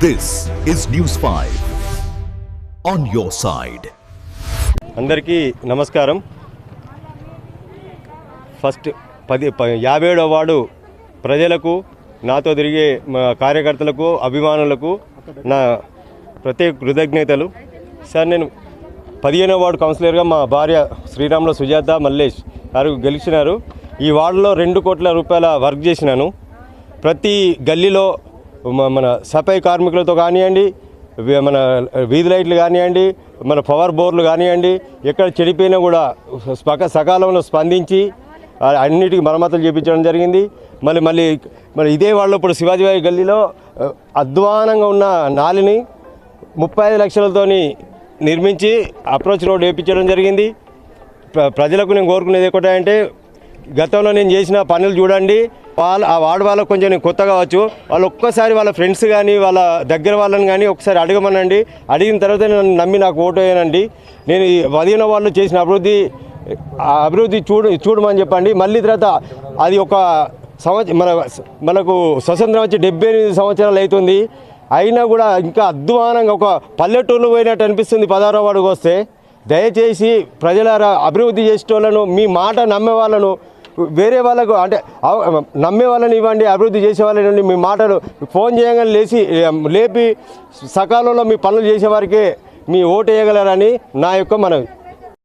This is News 5 on your side. అందరికీ నమస్కారం. First 57వ ward ప్రజలకు, నాతో తిరిగే కార్యకర్తలకు, అభిమానులకు నా ప్రత్యేక కృతజ్ఞతలు. సార్, నేను 15వ వార్డు కౌన్సిలర్గా మా భార్య శ్రీరాముల సుజాత మల్లేష్ గారు గెలిచినారు. ఈ వార్డులో 2 కోట్ల రూపాయల వర్క్ చేసినాను. ప్రతి గల్లీలో మన సఫాయి కార్మికులతో కానివ్వండి, మన వీధి లైట్లు కానివ్వండి, మన పవర్ బోర్లు కానివ్వండి, ఎక్కడ చెడిపోయినా కూడా సకాలంలో స్పందించి అన్నిటికీ మరమ్మతులు చేయించడం జరిగింది. మళ్ళీ ఇదే వాళ్ళు ఇప్పుడు శివాజీబాయి గల్లీలో అధ్వానంగా ఉన్న నాలిని 35 లక్షలతో నిర్మించి అప్రోచ్ రోడ్ వేయించడం జరిగింది. ప్రజలకు నేను కోరుకునేది ఏమిటంటే, గతంలో నేను చేసిన పనులు చూడండి. ఆ వార్డు వాళ్ళకు కొంచెం నేను కొత్త కావచ్చు, వాళ్ళు ఒక్కసారి వాళ్ళ ఫ్రెండ్స్ కానీ వాళ్ళ దగ్గర వాళ్ళని కానీ ఒకసారి అడగమనండి. అడిగిన తర్వాత నన్ను నమ్మి నాకు ఓటు వేయనండి. నేను ఈ 15వ వార్డులో చేసిన అభివృద్ధి చూడమని చెప్పండి. మళ్ళీ తర్వాత అది ఒక మనకు స్వతంత్రం వచ్చి 78 సంవత్సరాలు అవుతుంది. అయినా కూడా ఇంకా అధ్వానంగా ఒక పల్లెటూరు పోయినట్టు అనిపిస్తుంది 16వ వార్డుకు వస్తే. దయచేసి ప్రజలారా, అభివృద్ధి చేసేటోళ్ళను, మీ మాట నమ్మే వాళ్ళను వేరే వాళ్ళకు అంటే నమ్మే వాళ్ళని ఇవ్వండి, అభివృద్ధి చేసే వాళ్ళని మీ మాటలు ఫోన్ చేయగానే లేపి సకాలంలో మీ పనులు చేసేవారికే మీ ఓటు వేయగలరని నా యొక్క మనవి.